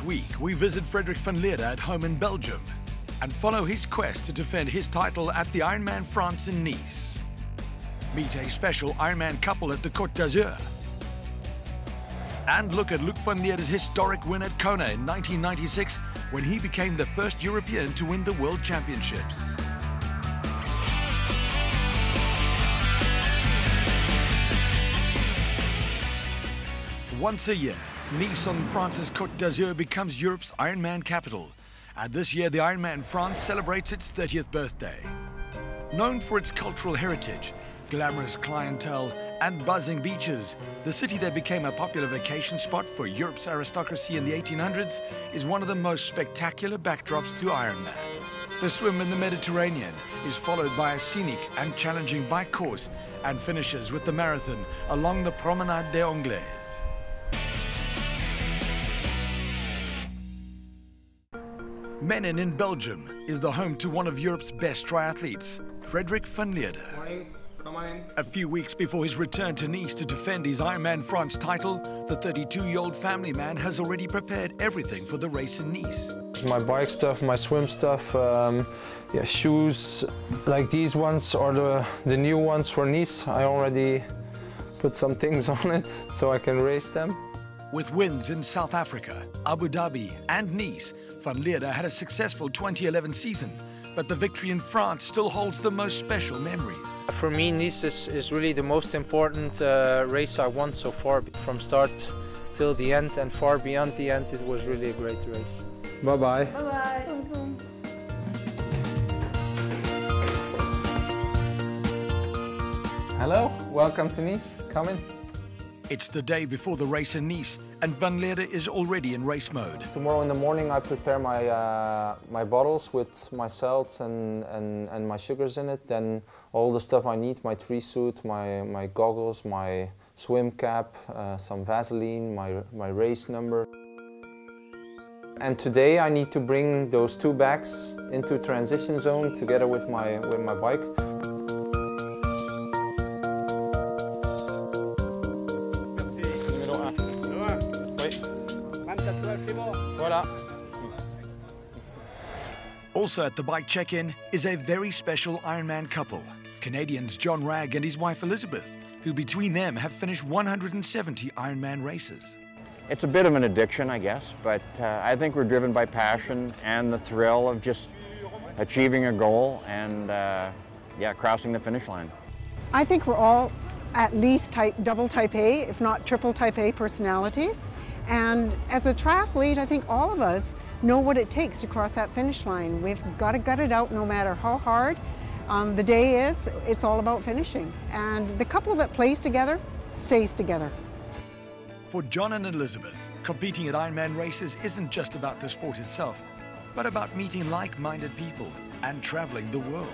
This week, we visit Frederik van Lierde at home in Belgium and follow his quest to defend his title at the IRONMAN France in Nice. Meet a special Ironman couple at the Côte d'Azur. And look at Luc van Lierde's historic win at Kona in 1996 when he became the first European to win the World Championships. Once a year, Nice on France's Côte d'Azur becomes Europe's Ironman capital. And this year, the IRONMAN France celebrates its 30th birthday. Known for its cultural heritage, glamorous clientele, and buzzing beaches, the city that became a popular vacation spot for Europe's aristocracy in the 1800s is one of the most spectacular backdrops to Ironman. The swim in the Mediterranean is followed by a scenic and challenging bike course and finishes with the marathon along the Promenade des Anglais. Menin in Belgium is the home to one of Europe's best triathletes, Frederik van Lierde. A few weeks before his return to Nice to defend his IRONMAN France title, the 32-year-old family man has already prepared everything for the race in Nice. My bike stuff, my swim stuff, shoes like these ones or the new ones for Nice. I already put some things on it so I can race them. With wins in South Africa, Abu Dhabi and Nice, Van Lierde had a successful 2011 season, but the victory in France still holds the most special memories. For me, Nice is really the most important race I won so far, from start till the end, and far beyond the end. It was really a great race. Bye-bye. Bye-bye. Hello, welcome to Nice. Come in. It's the day before the race in Nice, and Van Lierde is already in race mode. Tomorrow in the morning I prepare my bottles with my salts and my sugars in it. Then all the stuff I need, my tree suit, my goggles, my swim cap, some Vaseline, my race number. And today I need to bring those 2 bags into transition zone together with my bike. Also at the bike check-in is a very special Ironman couple, Canadians John Ragg and his wife Elizabeth, who between them have finished 170 Ironman races. It's a bit of an addiction, I guess, but I think we're driven by passion and the thrill of just achieving a goal and crossing the finish line. I think we're all at least double type A, if not triple type A personalities. And as a triathlete, I think all of us know what it takes to cross that finish line. We've got to gut it out no matter how hard the day is. It's all about finishing. And the couple that plays together stays together. For John and Elizabeth, competing at Ironman races isn't just about the sport itself, but about meeting like-minded people and traveling the world.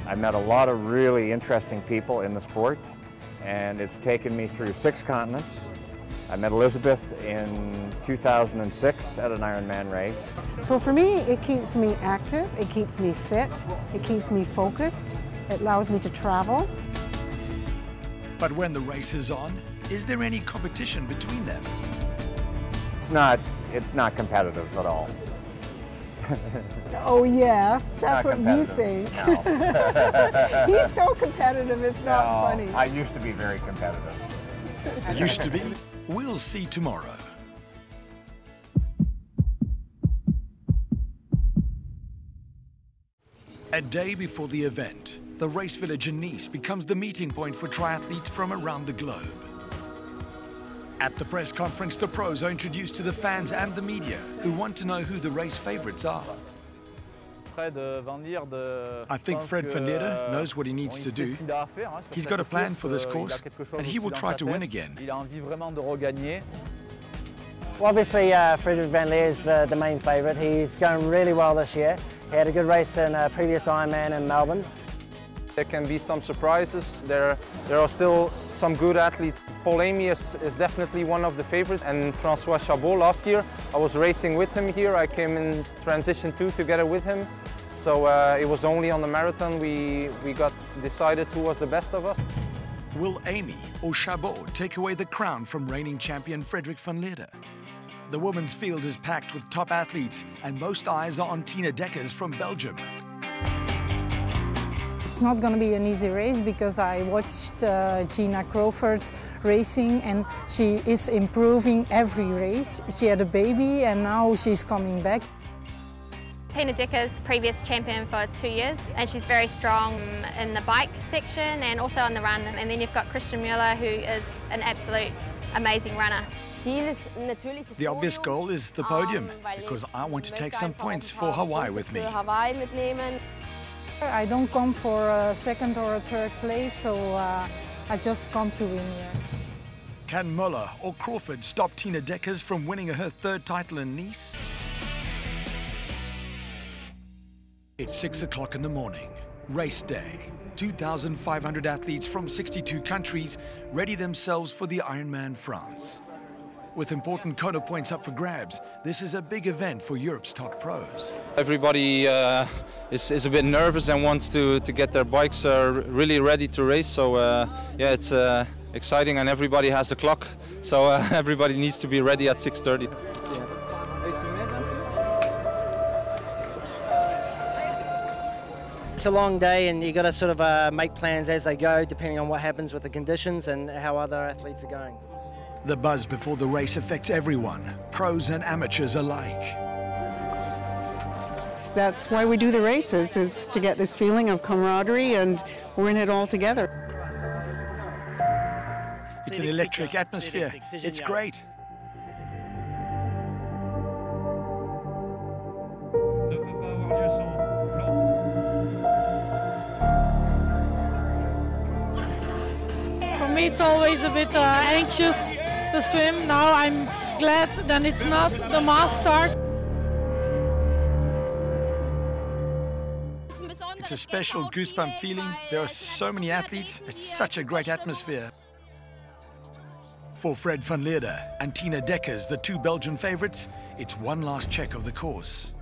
I've met a lot of really interesting people in the sport, and it's taken me through 6 continents. I met Elizabeth in 2006 at an Ironman race. So for me, it keeps me active, it keeps me fit, it keeps me focused, it allows me to travel. But when the race is on, is there any competition between them? It's not competitive at all. Oh yes, that's Not what you think. No. He's so competitive, it's not funny. I used to be very competitive. Used to be? We'll see tomorrow. A day before the event, the race village in Nice becomes the meeting point for triathletes from around the globe. At the press conference, the pros are introduced to the fans and the media who want to know who the race favorites are. I think Fred van Lierde knows what he needs to do. He's got a plan for this course and he will try to win again. Well, obviously, Frederik van Lierde is the main favourite. He's going really well this year. He had a good race in a previous Ironman in Melbourne. There can be some surprises. There are still some good athletes. Paul Amy is definitely one of the favorites, and François Chabot last year, I was racing with him here. I came in transition 2 together with him. So it was only on the marathon we got decided who was the best of us. Will Amy or Chabot take away the crown from reigning champion Frederik van Lierde? The women's field is packed with top athletes, and most eyes are on Tina Dekkers from Belgium. It's not going to be an easy race because I watched Gina Crawford racing, and she is improving every race. She had a baby and now she's coming back. Tina Dekkers, previous champion for 2 years, and she's very strong in the bike section and also on the run. And then you've got Christian Muller, who is an absolute amazing runner. The obvious goal is the podium, because I want to take some points for Hawaii with me. I don't come for a second or a third place, so I just come to win here. Can Muller or Crawford stop Tina Dekkers from winning her third title in Nice? It's 6 o'clock in the morning, race day. 2,500 athletes from 62 countries ready themselves for the IRONMAN France. With important quota points up for grabs, this is a big event for Europe's top pros. Everybody is a bit nervous and wants to get their bikes really ready to race. So yeah, it's exciting, and everybody has the clock. So everybody needs to be ready at 6:30. It's a long day, and you got to sort of make plans as they go, depending on what happens with the conditions and how other athletes are going. The buzz before the race affects everyone, pros and amateurs alike. That's why we do the races, is to get this feeling of camaraderie, and we're in it all together. It's an electric atmosphere. It's great. For me, it's always a bit anxious, the swim. Now I'm glad that it's not the mass start. It's a special goosebump feeling. There are so many athletes. It's such a great atmosphere. For Fred van Lierde and Tina Dekkers, the two Belgian favorites, it's one last check of the course.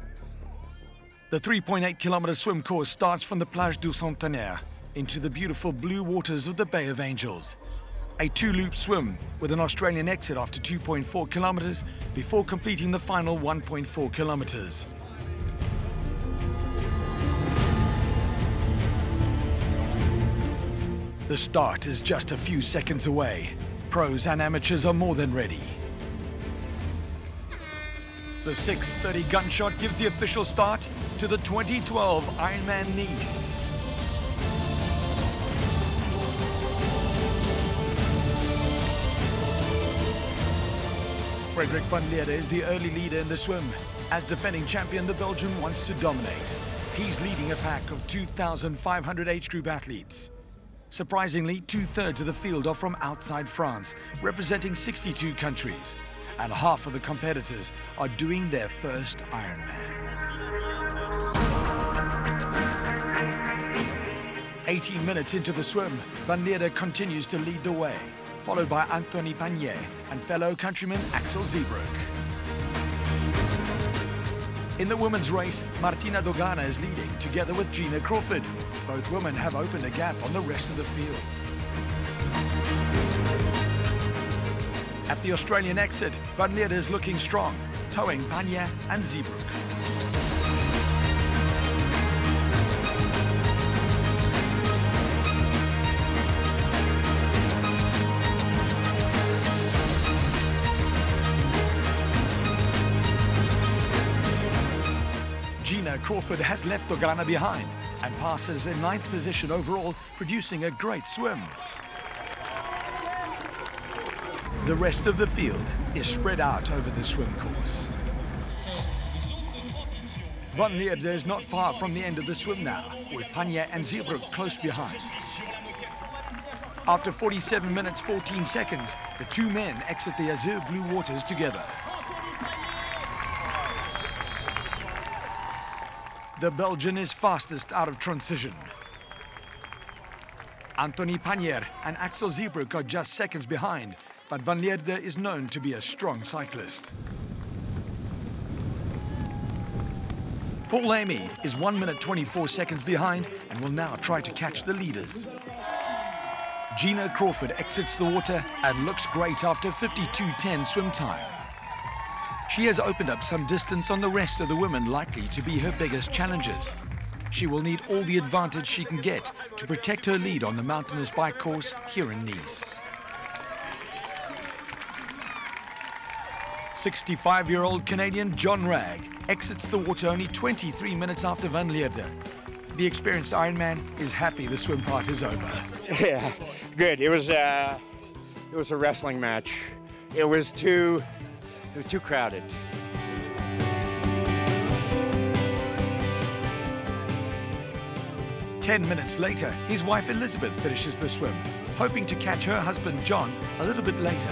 The 3.8-kilometer swim course starts from the Plage du Centenaire into the beautiful blue waters of the Bay of Angels. A two-loop swim with an Australian exit after 2.4 kilometers before completing the final 1.4 kilometers. The start is just a few seconds away. Pros and amateurs are more than ready. The 6:30 gunshot gives the official start to the 2012 IRONMAN Nice. Frederik van Lierde is the early leader in the swim. As defending champion, the Belgian wants to dominate. He's leading a pack of 2,500 age group athletes. Surprisingly, 2/3 of the field are from outside France, representing 62 countries. And half of the competitors are doing their first Ironman. 18 minutes into the swim, Van Lierde continues to lead the way, followed by Anthony Panier and fellow countryman Axel Zeebroek. In the women's race, Martina Dogana is leading, together with Gina Crawford. Both women have opened a gap on the rest of the field. At the Australian exit, Van Lierde is looking strong, towing Panier and Zeebroek. Gina Crawford has left Dogana behind and passes in 9th position overall, producing a great swim. The rest of the field is spread out over the swim course. Van Lierde is not far from the end of the swim now, with Panier and Zeebroek close behind. After 47 minutes 14 seconds, the two men exit the azure blue waters together. The Belgian is fastest out of transition. Anthony Panier and Axel Zeebroek are just seconds behind, but Van Lierde is known to be a strong cyclist. Paul Amy is 1 minute 24 seconds behind and will now try to catch the leaders. Gina Crawford exits the water and looks great after 52:10 swim time. She has opened up some distance on the rest of the women likely to be her biggest challengers. She will need all the advantage she can get to protect her lead on the mountainous bike course here in Nice. 65-year-old Canadian John Ragg exits the water only 23 minutes after Van Lierde. The experienced Ironman is happy the swim part is over. Yeah, good. It was a wrestling match. It was too crowded. Ten minutes later, his wife Elizabeth finishes the swim, hoping to catch her husband John a little bit later.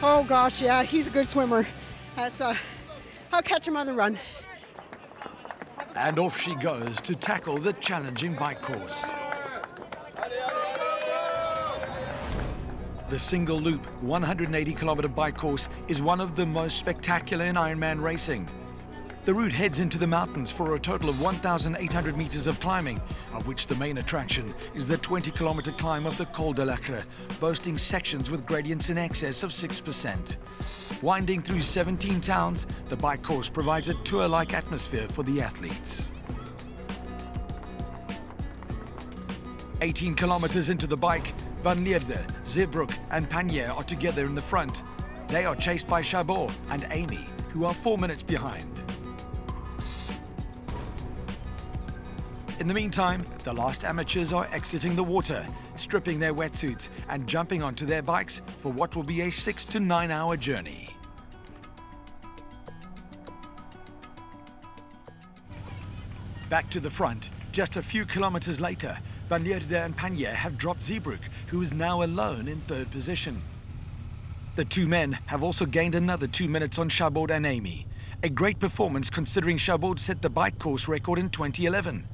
Oh gosh, yeah, he's a good swimmer. I'll catch him on the run. And off she goes to tackle the challenging bike course. The single loop 180-kilometer bike course is one of the most spectacular in Ironman racing. The route heads into the mountains for a total of 1,800 meters of climbing, of which the main attraction is the 20-kilometer climb of the Col de l'Acre, boasting sections with gradients in excess of 6%. Winding through 17 towns, the bike course provides a tour-like atmosphere for the athletes. 18 kilometers into the bike, Van Lierde, Zeebrugge and Panier are together in the front. They are chased by Chabot and Amy, who are 4 minutes behind. In the meantime, the last amateurs are exiting the water, stripping their wetsuits and jumping onto their bikes for what will be a 6 to 9 hour journey. Back to the front, just a few kilometers later, Van Lierde and Panier have dropped Zeebrugge, who is now alone in third position. The two men have also gained another 2 minutes on Chabot and Amy. A great performance considering Chabot set the bike course record in 2011.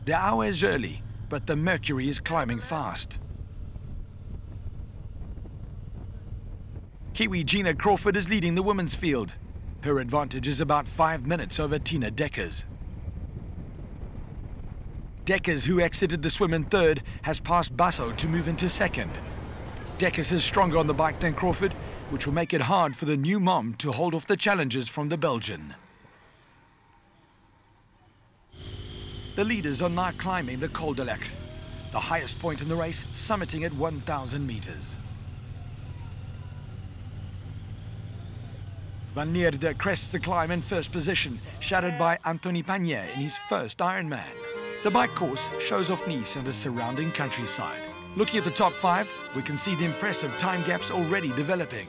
The hour is early, but the mercury is climbing fast. Kiwi Gina Crawford is leading the women's field. Her advantage is about 5 minutes over Tina Dekkers. Dekkers, who exited the swim in third, has passed Basso to move into second. Dekkers is stronger on the bike than Crawford, which will make it hard for the new mom to hold off the challenges from the Belgian. The leaders are now climbing the Col de l'Acre, the highest point in the race, summiting at 1,000 meters. Van Lierde crests the climb in first position, shadowed by Anthony Panier in his first Ironman. The bike course shows off Nice and the surrounding countryside. Looking at the top 5, we can see the impressive time gaps already developing.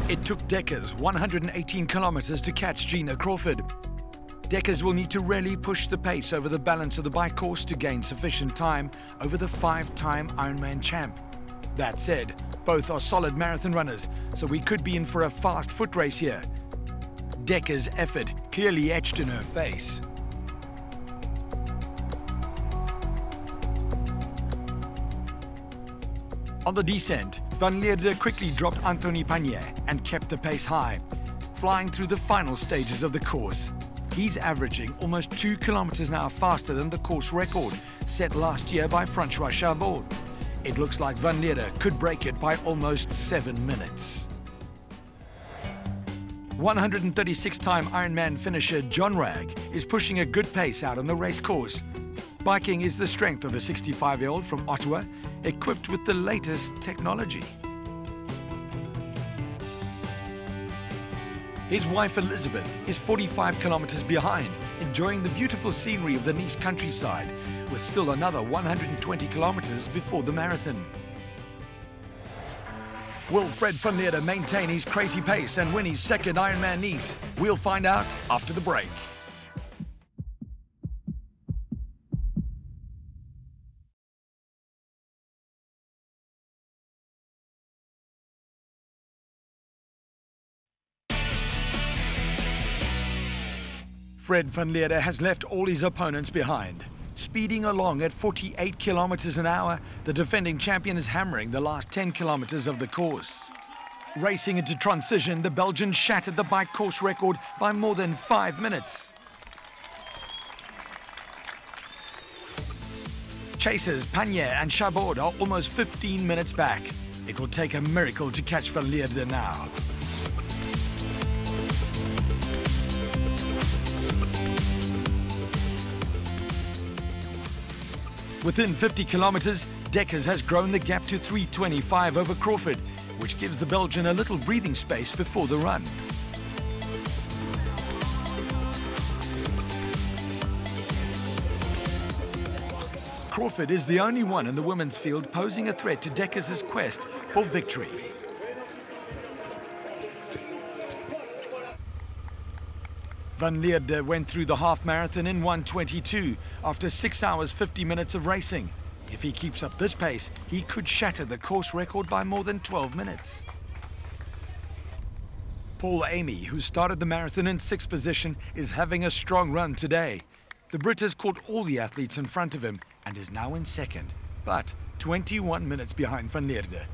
It took Dekkers 118 kilometers to catch Gina Crawford. Dekkers will need to really push the pace over the balance of the bike course to gain sufficient time over the 5-time Ironman champ. That said, both are solid marathon runners, so we could be in for a fast foot race here. Dekkers' effort clearly etched in her face. On the descent, Van Lierde quickly dropped Anthony Panier and kept the pace high, flying through the final stages of the course. He's averaging almost 2 kilometers an hour faster than the course record set last year by Francois Chabot. It looks like Van Lierde could break it by almost 7 minutes. 136-time Ironman finisher John Ragg is pushing a good pace out on the race course. Biking is the strength of the 65-year-old from Ottawa, equipped with the latest technology. His wife Elizabeth is 45 kilometers behind, enjoying the beautiful scenery of the Nice countryside, with still another 120 kilometers before the marathon. Will Fred van Lierde maintain his crazy pace and win his second Ironman Nice? We'll find out after the break. Fred van Lierde has left all his opponents behind. Speeding along at 48 kilometers an hour, the defending champion is hammering the last 10 kilometers of the course. Racing into transition, the Belgian shattered the bike course record by more than 5 minutes. Chasers Panier and Chabot are almost 15 minutes back. It will take a miracle to catch Van Lierde now. Within 50 kilometers, Dekkers has grown the gap to 3:25 over Crawford, which gives the Belgian a little breathing space before the run. Crawford is the only one in the women's field posing a threat to Dekkers' quest for victory. Van Lierde went through the half marathon in 1:22 after 6 hours 50 minutes of racing. If he keeps up this pace, he could shatter the course record by more than 12 minutes. Paul Amy, who started the marathon in 6th position, is having a strong run today. The Brit has caught all the athletes in front of him and is now in 2nd, but 21 minutes behind Van Lierde.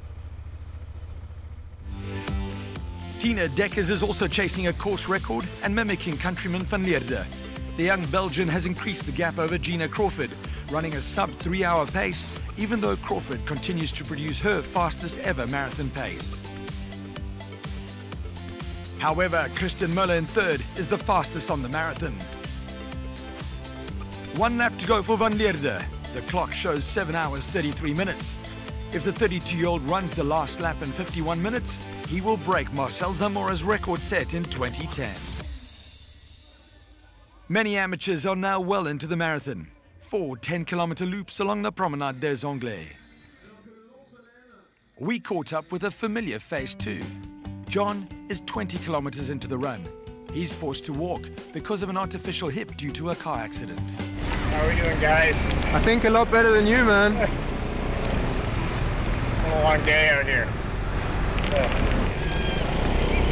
Tina Dekkers is also chasing a course record and mimicking countryman Van Lierde. The young Belgian has increased the gap over Gina Crawford, running a sub-3-hour pace, even though Crawford continues to produce her fastest ever marathon pace. However, Christian Müller in 3rd is the fastest on the marathon. 1 lap to go for Van Lierde. The clock shows 7 hours 33 minutes. If the 32-year-old runs the last lap in 51 minutes, he will break Marcel Zamora's record set in 2010. Many amateurs are now well into the marathon. 4 10-kilometer loops along the Promenade des Anglais. We caught up with a familiar face too. John is 20 kilometers into the run. He's forced to walk because of an artificial hip due to a car accident. How are we doing, guys? I think a lot better than you, man. Been a long day out here.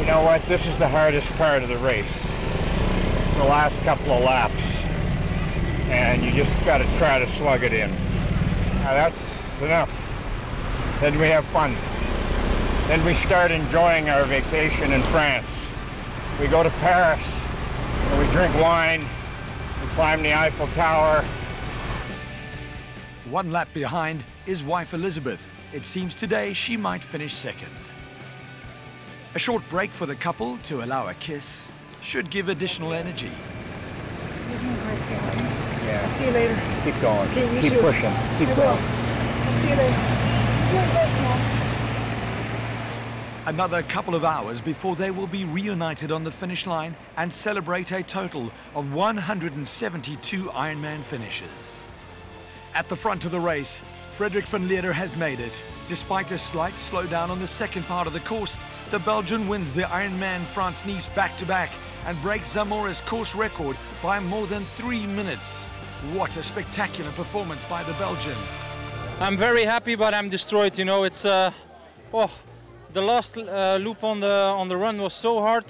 You know what? This is the hardest part of the race. It's the last couple of laps. And you just got to try to slug it in. Now that's enough. Then we have fun. Then we start enjoying our vacation in France. We go to Paris, and we drink wine, we climb the Eiffel Tower. 1 lap behind is wife Elizabeth. It seems today she might finish 2nd. A short break for the couple to allow a kiss should give additional energy. Yeah. I'll see you later. Keep going. Okay, keep pushing. Keep going. I'll see you later. Another couple of hours before they will be reunited on the finish line and celebrate a total of 172 Ironman finishes. At the front of the race, Frederik van Lierde has made it. Despite a slight slowdown on the second part of the course, the Belgian wins the IRONMAN France Nice back-to-back and breaks Zamora's course record by more than 3 minutes. What a spectacular performance by the Belgian. I'm very happy, but I'm destroyed. You know, it's the last loop on the run was so hard.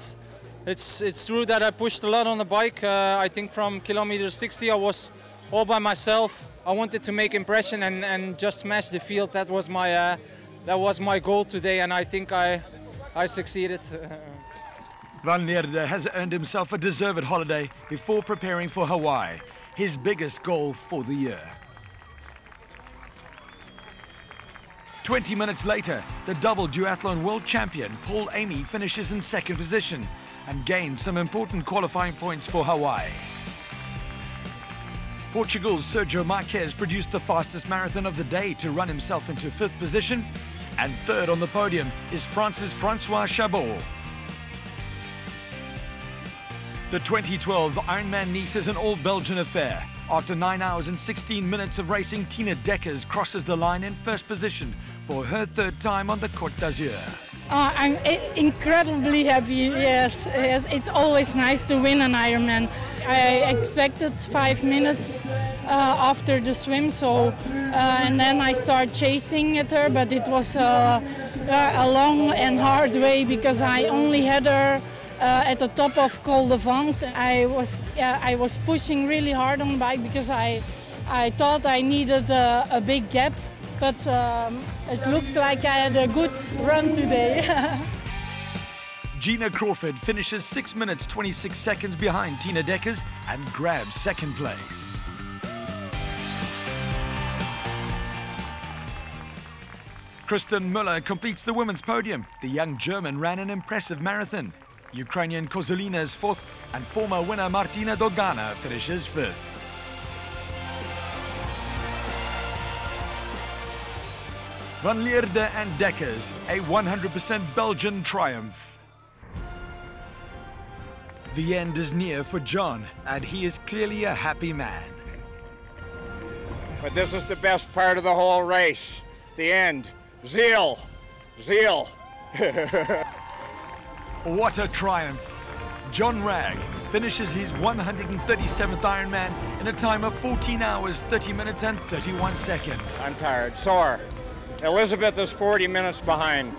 It's true that I pushed a lot on the bike. I think from kilometer 60 I was all by myself. I wanted to make impression and just smash the field. That was my goal today, and I think I succeeded. Van Lierde has earned himself a deserved holiday before preparing for Hawaii, his biggest goal for the year. 20 minutes later, the double duathlon world champion Paul Amy finishes in 2nd position and gains some important qualifying points for Hawaii. Portugal's Sergio Marques produced the fastest marathon of the day to run himself into 5th position, and 3rd on the podium is France's François Chabot. The 2012 Ironman Nice is an all-Belgian affair. After 9 hours and 16 minutes of racing, Tina Dekkers crosses the line in 1st position for her 3rd time on the Côte d'Azur. I'm incredibly happy, yes. It's always nice to win an Ironman. I expected 5 minutes after the swim, and then I started chasing at her, but it was a long and hard way because I only had her at the top of Col de Vence. I was pushing really hard on the bike because I thought I needed a big gap, but it looks like I had a good run today. Gina Crawford finishes 6 minutes 26 seconds behind Tina Deckers and grabs second place. Kristen Müller completes the women's podium. The young German ran an impressive marathon. Ukrainian Kozulina is fourth, and former winner Martina Dogana finishes fifth. Van Lierde and Deckers, a 100% Belgian triumph. The end is near for John, and he is clearly a happy man. But this is the best part of the whole race. The end. Zeal. Zeal. What a triumph. John Ragg finishes his 137th Ironman in a time of 14 hours, 30 minutes and 31 seconds. I'm tired, sore. Elizabeth is 40 minutes behind,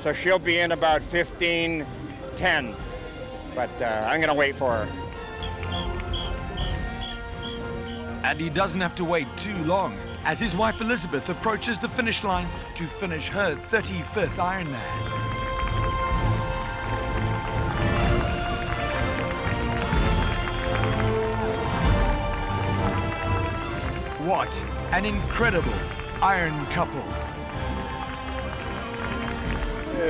so she'll be in about 15:10. But I'm going to wait for her. And he doesn't have to wait too long, as his wife Elizabeth approaches the finish line to finish her 35th Ironman. What an incredible Iron couple.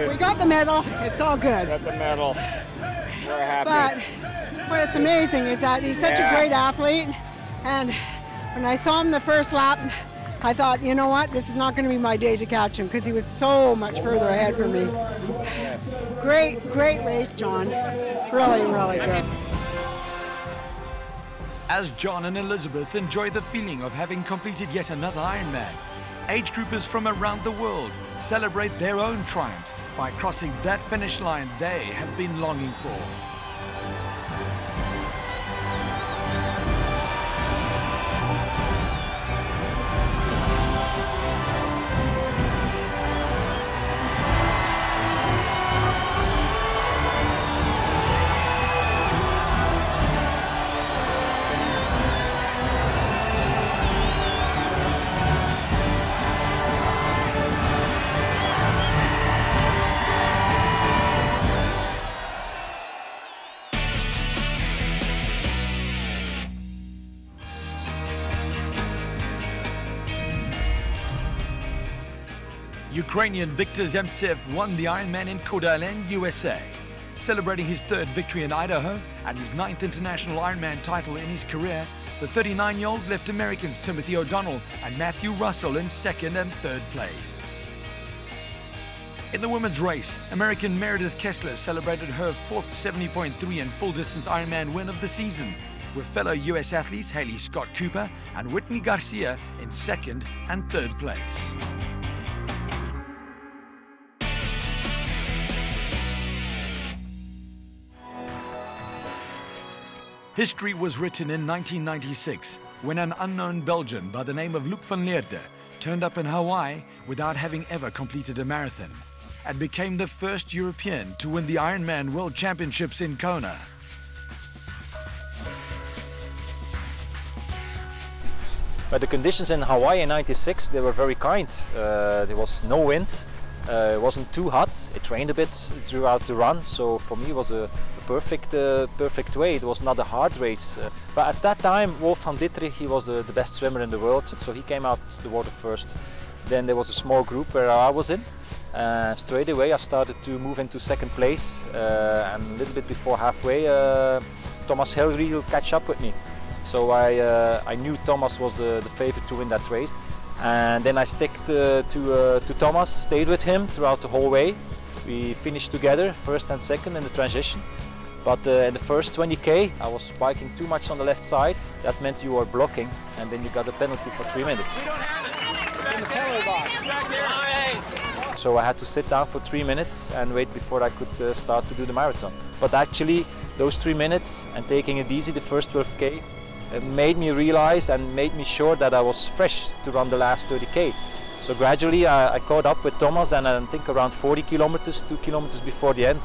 We got the medal, it's all good. Got the medal. We're happy. But what's amazing is that he's such a great athlete, and when I saw him the first lap, I thought, you know what, this is not going to be my day to catch him, because he was so much further ahead from me. Great, great race, John. Really, really good. As John and Elizabeth enjoy the feeling of having completed yet another Ironman, age groupers from around the world celebrate their own triumphs by crossing that finish line they have been longing for. Ukrainian Viktor Zemtsev won the Ironman in Coeur d'Alene, USA. Celebrating his third victory in Idaho and his 9th international Ironman title in his career, the 39-year-old left Americans Timothy O'Donnell and Matthew Russell in second and third place. In the women's race, American Meredith Kessler celebrated her 4th 70.3 and full-distance Ironman win of the season, with fellow US athletes Haley Scott Cooper and Whitney Garcia in second and third place. History was written in 1996 when an unknown Belgian by the name of Luc van Lierde turned up in Hawaii without having ever completed a marathon and became the first European to win the Ironman World Championships in Kona. But the conditions in Hawaii in '96, they were very kind. There was no wind, it wasn't too hot, it rained a bit throughout the run, so for me it was a perfect way. It was not a hard race. But at that time, Wolf van Dittrich, he was the best swimmer in the world, so he came out the water first. Then there was a small group where I was in. Straight away I started to move into second place, and a little bit before halfway, Thomas Helgry will catch up with me. So I knew Thomas was the favorite to win that race. And then I stuck to Thomas, stayed with him throughout the whole way. We finished together, first and second in the transition. But in the first 20K, I was spiking too much on the left side. That meant you were blocking, and then you got a penalty for 3 minutes. So I had to sit down for 3 minutes and wait before I could start to do the marathon. But actually, those 3 minutes and taking it easy, the first 12K, it made me realize and made me sure that I was fresh to run the last 30K. So gradually I caught up with Thomas, and I think around 40 kilometers, 2 kilometers before the end,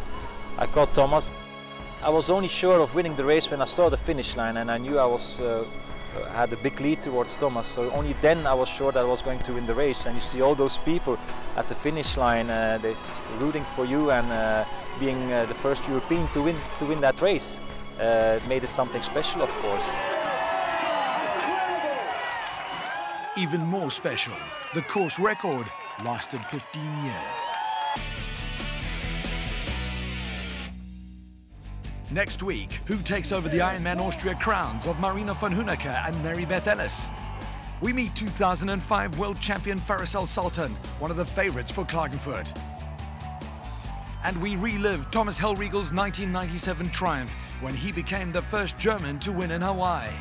I caught Thomas. I was only sure of winning the race when I saw the finish line, and I knew I was had a big lead towards Thomas. So only then I was sure that I was going to win the race. And you see all those people at the finish line, they're rooting for you and being the first European to win that race. It made it something special, of course. Even more special, the course record lasted 15 years. Next week, who takes over the Ironman Austria crowns of Marina van Hooneke and Mary Beth Ellis? We meet 2005 world champion Farisal Sultan, one of the favorites for Klagenfurt. And we relive Thomas Hellriegel's 1997 triumph when he became the first German to win in Hawaii.